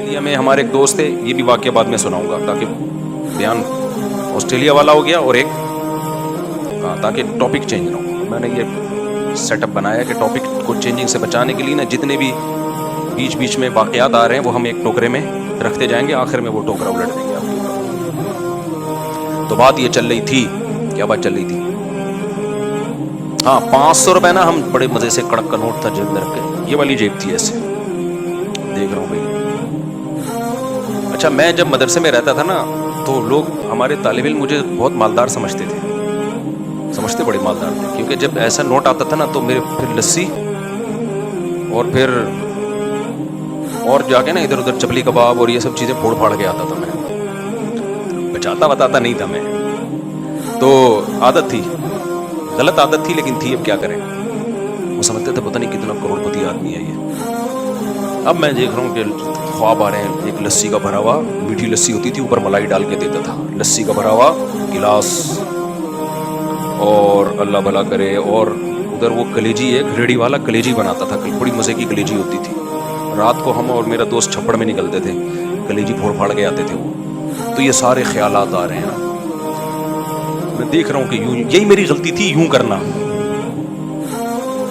Australia میں ہمارے ایک دوست تھے, یہ بھی واقعہ بعد میں سناؤں گا تاکہ بیان آسٹریلیا والا ہو گیا, اور ایک تاکہ ٹاپک چینج نہ ہو. میں نے یہ سیٹ اپ بنایا کہ ٹاپک کو چینجنگ سے بچانے کے لیے نا جتنے بھی بیچ بیچ میں واقعات آ رہے ہیں وہ ہم ایک ٹوکرے میں رکھتے جائیں گے, آخر میں وہ ٹوکرا الٹ دیں گے آپ کے اوپر. تو بات یہ چل رہی تھی, کیا بات چل رہی تھی؟ ہاں 500 روپے نا ہم بڑے مزے سے کڑک کا نوٹ تھا جیب میں رکھ کے, یہ والی جیب تھی ایسے دیکھ رہا ہوں بھائی. اچھا میں جب مدرسے میں رہتا تھا نا تو لوگ ہمارے طالب علم مجھے بہت مالدار سمجھتے تھے, سمجھتے بڑے مالدار تھے, کیونکہ جب ایسا نوٹ آتا تھا نا تو میرے پھر لسی اور جا کے نا ادھر ادھر چپلی کباب اور یہ سب چیزیں پھوڑ پھاڑ کے آتا تھا. میں بچاتا بتاتا نہیں تھا میں, تو عادت تھی, غلط عادت تھی لیکن تھی, اب کیا کریں. وہ سمجھتے تھے پتہ نہیں کتنا کروڑ پتی آدمی ہے یہ. اب میں دیکھ رہا ہوں کہ خواب آ رہے ہیں, ایک لسی کا بھرا ہوا, میٹھی لسی ہوتی تھی, اوپر ملائی ڈال کے دیتا تھا, لسی کا بھرا ہوا گلاس, اور اللہ بھلا کرے, اور ادھر وہ کلیجی, ایک ریڑھی والا کلیجی بناتا تھا, بڑی مزے کی کلیجی ہوتی تھی. رات کو ہم اور میرا دوست چھپڑ میں نکلتے تھے, کلیجی پھوڑ پھاڑ کے آتے تھے وہ. تو یہ سارے خیالات آ رہے ہیں نا, میں دیکھ رہا ہوں کہ یوں, یہی میری غلطی تھی, یوں کرنا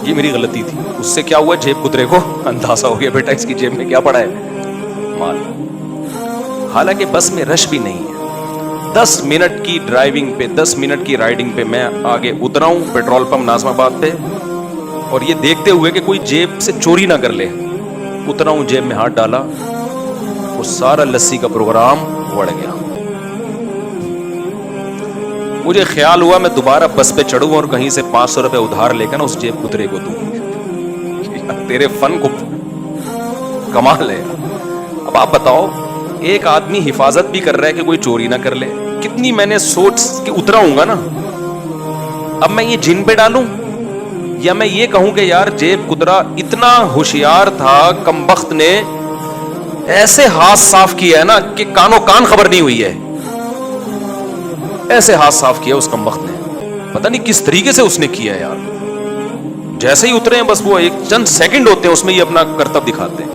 یہ میری غلطی تھی. اس سے کیا ہوا, جیب کترے کو اندازہ ہو گیا بیٹا اس کی جیب میں کیا پڑا ہے, مال. حالانکہ بس میں رش بھی نہیں ہے, 10 منٹ کی ڈرائیونگ پہ, 10 منٹ کی رائڈنگ پہ میں آگے اترا ہوں پیٹرول پمپ ناظم آباد پہ, اور یہ دیکھتے ہوئے کہ کوئی جیب سے چوری نہ کر لے, اترا ہوں, جیب میں ہاتھ ڈالا, وہ سارا لسی کا پروگرام اڑ گیا. مجھے خیال ہوا میں دوبارہ بس پہ چڑھوں اور کہیں سے 500 روپے ادھار لے کر نا اس جیب کترے کو دوں. تیرے فن کو کمال ہے. اب آپ بتاؤ, ایک آدمی حفاظت بھی کر رہا ہے کہ کوئی چوری نہ کر لے, کتنی میں نے سوچ کے اترا ہوں گا نا. اب میں یہ جن پہ ڈالوں یا میں یہ کہوں کہ یار جیب کترا اتنا ہوشیار تھا, کمبخت نے ایسے ہاتھ صاف کیا ہے نا کہ کانوں کان خبر نہیں ہوئی ہے, ایسے ہاتھ صاف کیا اس کمبخت نے, پتہ نہیں کس طریقے سے اس نے کیا ہے یار. جیسے ہی اترے ہیں بس وہ ایک چند سیکنڈ ہوتے ہیں اس میں یہ اپنا کرتب دکھاتے ہیں.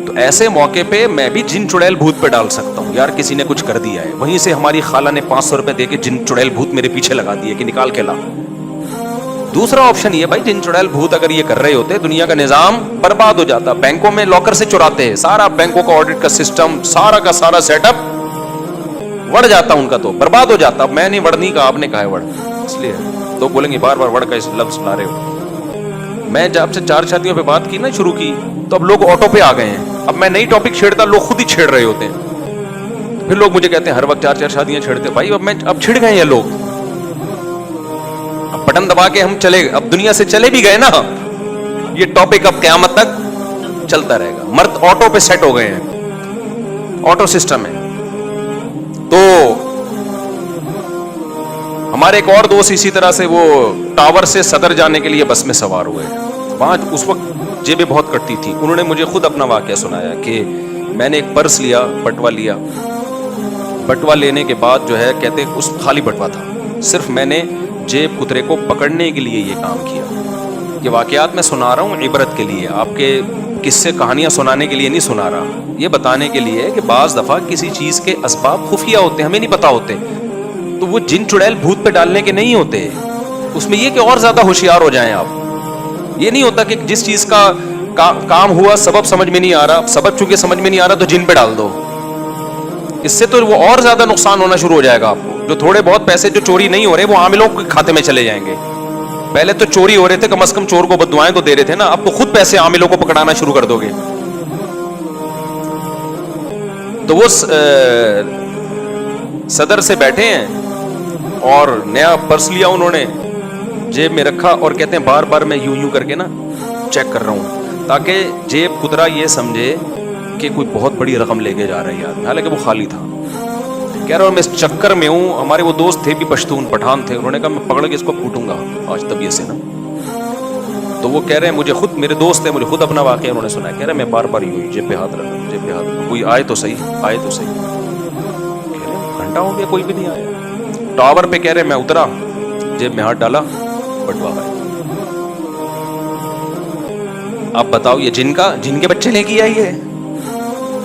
تو ایسے موقع پہ میں بھی جن چڑیل بھوت پہ ڈال سکتا ہوں, یار کسی نے کچھ کر دیا ہے. وہیں سے ہماری خالہ نے 500 روپے دے کے جن چڑیل بھوت میرے پیچھے لگا دیے کہ نکال کے لا. دوسرا آپشن یہ بھائی, جن چڑیل بھوت اگر یہ کر رہے ہوتے دنیا کا نظام برباد ہو جاتا. بینکوں میں لاکر سے چراتے ہیں, سارا بینکوں کا آڈٹ کا سسٹم, سارا کا سارا سیٹ اپ وڑ جاتا ان کا, تو برباد ہو جاتا. میں نہیں وڑنی کا, آپ نے کہا ہے وڑ, اس لیے تو بولیں گے بار بار وڑ کا اس لفظ لا رہے ہو. میں جب سے 4 شادیوں پہ بات کی نا شروع کی تو اب لوگ آٹو پہ آ گئے ہیں. اب میں نئی ٹاپک چھیڑتا, لوگ خود ہی چھیڑ رہے ہوتے ہیں. پھر لوگ مجھے کہتے ہیں ہر وقت 4 شادیاں چھیڑتے. بھائی اب چھڑ گئے ہیں لوگ, اب بٹن دبا کے ہم چلے, اب دنیا سے چلے بھی گئے نا, یہ ٹاپک اب قیامت تک چلتا رہے گا. مرد آٹو پہ سیٹ ہو گئے ہیں, آٹو سسٹم ہے. تو ہمارے ایک اور دوست اسی طرح سے وہ ٹاور سے صدر جانے کے لیے بس میں سوار ہوئے. وہاں اس وقت جیبیں بہت کٹتی تھی. انہوں نے مجھے خود اپنا واقعہ سنایا کہ میں نے ایک پرس لیا, بٹوا لیا, بٹوا لینے کے بعد جو ہے کہتے اس خالی بٹوا تھا, صرف میں نے جیب کترے کو پکڑنے کے لیے یہ کام کیا. یہ واقعات میں سنا رہا ہوں عبرت کے لیے, آپ کے قصے کہانیاں سنانے کے لیے نہیں سنا رہا. یہ بتانے کے لیے کہ بعض دفعہ کسی چیز کے اسباب خفیہ ہوتے ہیں, ہمیں نہیں پتا ہوتے, تو وہ جن چڑیل بھوت پہ ڈالنے کے نہیں ہوتے. اس میں یہ کہ اور زیادہ ہوشیار ہو جائیں آپ. یہ نہیں ہوتا کہ جس چیز کا کام ہوا سبب سمجھ میں نہیں آ رہا, سبب چونکہ سمجھ میں نہیں آ رہا تو جن پہ ڈال دو. اس سے تو وہ اور زیادہ نقصان ہونا شروع ہو جائے گا آپ کو. جو تھوڑے بہت پیسے جو چوری نہیں ہو رہے وہ عاملوں کے کھاتے میں چلے جائیں گے. پہلے تو چوری ہو رہے تھے, کم از کم چور کو بددعائیں تو دے رہے تھے نا, اب تو خود پیسے عاملوں کو پکڑانا شروع کر دو گے. تو وہ صدر سے بیٹھے ہیں اور نیا پرس لیا انہوں نے, جیب میں رکھا, اور کہتے ہیں بار بار میں یوں کر کے نا چیک کر رہا ہوں تاکہ جیب کترا یہ سمجھے کہ کوئی بہت بڑی رقم لے کے جا رہا ہے یار, حالانکہ وہ خالی تھا. کہہ رہا ہوں میں اس چکر میں ہوں. ہمارے وہ دوست تھے بھی پشتون پٹھان تھے, انہوں نے کہا میں پکڑ کے اس کو پھوٹوں گا آج طبیعت سے نا. تو وہ کہہ رہے ہیں مجھے خود, میرے دوست ہیں, مجھے خود اپنا واقعہ انہوں نے سنا. کہہ رہے میں بار بار یوں جیب پہ ہاتھ رکھا, جیب پہ ہاتھ رکھا, کوئی آئے تو صحیح, آئے تو صحیح. کہہ رہے گھنٹہ ہو گیا کوئی بھی نہیں آیا. ٹاور پہ کہہ رہے میں اترا, جیب میں ہاتھ ڈالا, بٹوا گئے. اب بتاؤ یہ جن کے بچے لے کے آئی ہے,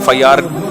FIR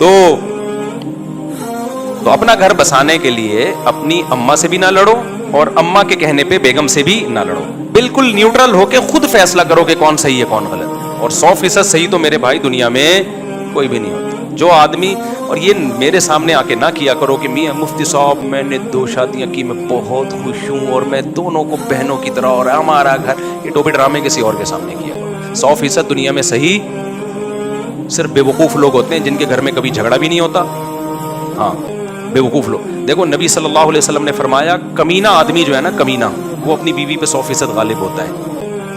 تو اپنا گھر بسانے کے لیے اپنی اما سے بھی نہ لڑو اور اما کے کہنے پہ بیگم سے بھی نہ لڑو. بالکل نیوٹرل ہو کے خود فیصلہ کرو کہ کون صحیح ہے کون غلط ہے. اور 100% صحیح تو میرے بھائی دنیا میں کوئی بھی نہیں ہوتا. جو آدمی, اور یہ میرے سامنے آ کے نہ کیا کرو کہ میاں مفتی صاحب میں نے 2 شادیاں کی, میں بہت خوش ہوں اور میں دونوں کو بہنوں کی طرح, اور ہمارا گھر, یہ ٹوپی ڈرامے کسی اور کے سامنے کیا کرو. 100% دنیا میں صحیح صرف بے وقوف لوگ ہوتے ہیں جن کے گھر میں کبھی جھگڑا بھی نہیں ہوتا. ہاں, بے وقوف لوگ. دیکھو نبی صلی اللہ علیہ وسلم نے فرمایا کمینہ آدمی جو ہے نا, کمینہ, وہ اپنی بیوی پہ 100% غالب ہوتا ہے.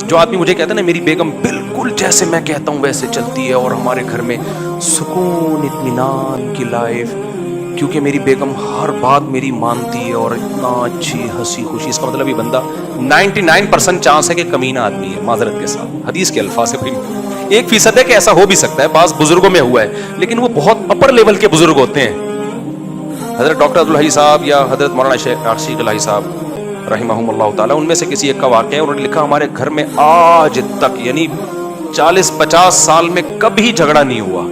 جو آدمی مجھے کہتا ہے نا میری بیگم بالکل جیسے میں کہتا ہوں ویسے چلتی ہے اور ہمارے گھر میں سکون اطمینان کی لائف, کیونکہ میری بیگم ہر بات میری مانتی ہے اور اتنا اچھی ہنسی خوشی, اس کا مطلب یہ بندہ 99% چانس ہے کہ کمینہ آدمی ہے, معذرت کے ساتھ حدیث کے الفاظ سے. 1% ہے کہ ایسا ہو بھی سکتا ہے, بعض بزرگوں میں ہوا ہے, لیکن وہ بہت اپر لیول کے بزرگ ہوتے ہیں. حضرت ڈاکٹر عبدالحی صاحب یا حضرت مولانا شیخ عاشق الہی صاحب رحمہم اللہ تعالیٰ, ان میں سے کسی ایک کا واقعہ ہے. انہوں نے لکھا ہمارے گھر میں آج تک یعنی 40-50 سال میں کبھی جھگڑا نہیں ہوا,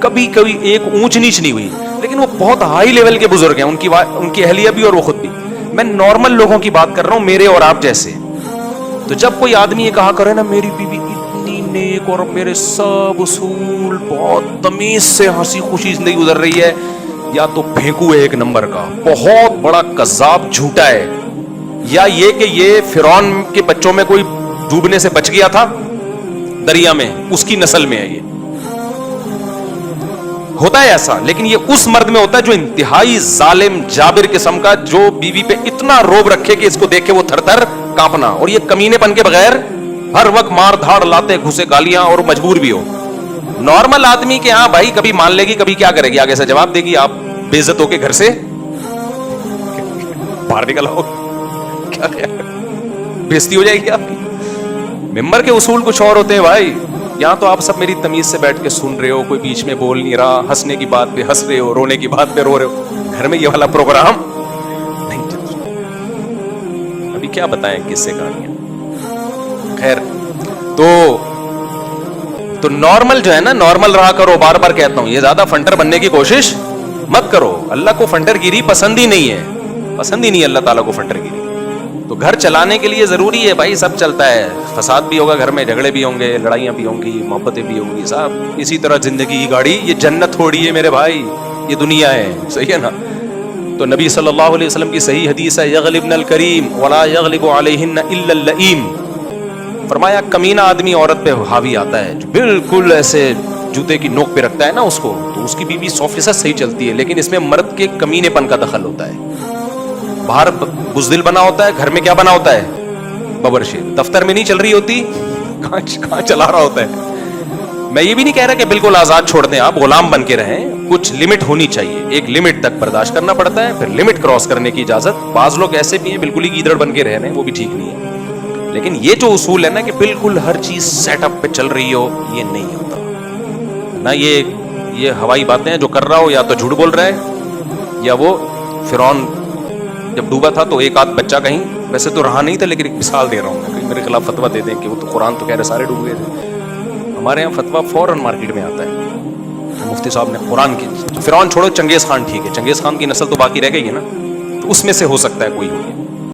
کبھی ایک اونچ نیچ نہیں ہوئی, لیکن وہ بہت ہائی لیول کے بزرگ ہیں, ان کی اہلیہ بھی اور وہ خود بھی. میں نارمل لوگوں کی بات کر رہا ہوں, میرے اور آپ جیسے. تو جب کوئی آدمی یہ کہا کرے نا میری بیوی اتنی نیک اور میرے سب اصول, بہت تمیز سے ہنسی خوشی زندگی گزر رہی ہے, یا تو پھینکو ہے 1 نمبر کا, بہت بڑا کذاب جھوٹا ہے, یا یہ کہ یہ فرعون کے بچوں میں کوئی ڈوبنے سے بچ گیا تھا دریا میں, اس کی نسل میں ہے. یہ ہوتا ہے ایسا, لیکن یہ اس مرد میں ہوتا ہے جو انتہائی ظالم جابر قسم کا, جو بیوی پہ اتنا روب رکھے کہ اس کو دیکھ کے وہ تھر تھر کانپنا, اور یہ کمینے پن کے بغیر ہر وقت مار دھاڑ لاتے گھسے گالیاں, اور مجبور بھی ہو. نارمل آدمی کے ہاں بھائی کبھی مان لے گی, کبھی کیا کرے گی, آگے سے جواب دے گی, آپ بے عزت ہو کے گھر سے باہر نکل آؤ, کیا بےزتی ہو جائے گی آپ کی. ممبر کے اصول کچھ اور ہوتے ہیں بھائی. یہاں تو آپ سب میری تمیز سے بیٹھ کے سن رہے ہو, کوئی بیچ میں بول نہیں رہا, ہنسنے کی بات پہ ہنس رہے ہو, رونے کی بات پہ رو رہے ہو. گھر میں یہ والا پروگرام نہیں چلتا. ابھی کیا بتائیں کس سے کہانیاں. خیر, تو نارمل جو ہے نا, نارمل رہا کرو. بار بار کہتا ہوں, یہ زیادہ فنٹر بننے کی کوشش مت کرو. اللہ کو فنٹر گیری پسند ہی نہیں ہے, پسند ہی نہیں ہے اللہ تعالیٰ کو فنٹر گیری. تو گھر چلانے کے لیے ضروری ہے بھائی, سب چلتا ہے, فساد بھی ہوگا گھر میں, جھگڑے بھی ہوں گے, لڑائیاں بھی ہوں گی, محبتیں بھی ہوں گی, صاحب اسی طرح زندگی کی گاڑی, یہ جنت تھوڑی ہے میرے بھائی, یہ دنیا ہے, صحیح ہے نا. تو نبی صلی اللہ علیہ وسلم کی صحیح حدیث ہے, یغلبن الکریم ولا یغلب علیہن الا اللئیم. فرمایا کمینہ آدمی عورت پہ حاوی آتا ہے, جو بالکل ایسے جوتے کی نوک پہ رکھتا ہے نا اس کو, تو اس کی بیوی 100% صحیح چلتی ہے, لیکن اس میں مرد کے کمینے پن کا دخل ہوتا ہے. باہر بزدل بنا ہوتا ہے, گھر میں کیا بنا ہوتا ہے, ببرشیر. دفتر میں نہیں چل رہی ہوتی, کہاں چلا رہا ہوتا ہے. میں یہ بھی نہیں کہہ رہا کہ بالکل آزاد چھوڑ دیں, آپ غلام بن کے رہیں, کچھ لمٹ ہونی چاہیے. ایک لمٹ تک برداشت کرنا پڑتا ہے, پھر لمٹ کراس کرنے کی اجازت. بعض لوگ ایسے بھی ہیں بالکل ہی گیدڑ بن کے رہ رہے ہیں, وہ بھی ٹھیک نہیں ہے. لیکن یہ جو اصول ہے نا کہ بالکل ہر چیز سیٹ اپ پہ چل رہی ہو, یہ نہیں ہوتا نا. یہ ہوائی باتیں ہیں, جو کر رہا ہو یا تو جھوٹ بول رہا ہے, یا وہ فرعون جب ڈوبا تھا تو ایک آدھ بچہ کہیں, ویسے تو رہا نہیں تھا, لیکن ایک مثال دے رہا ہوں میں, میرے خلاف فتویٰ دے دیں کہ وہ تو قرآن تو کہہ رہے سارے ڈوب گئے تھے. ہمارے یہاں فتویٰ فوراً مارکیٹ میں آتا ہے, مفتی صاحب نے قرآن کی, فرعون چھوڑو, چنگیز خان ٹھیک ہے, چنگیز خان کی نسل تو باقی رہ گئی ہے نا, تو اس میں سے ہو سکتا ہے کوئی ہو.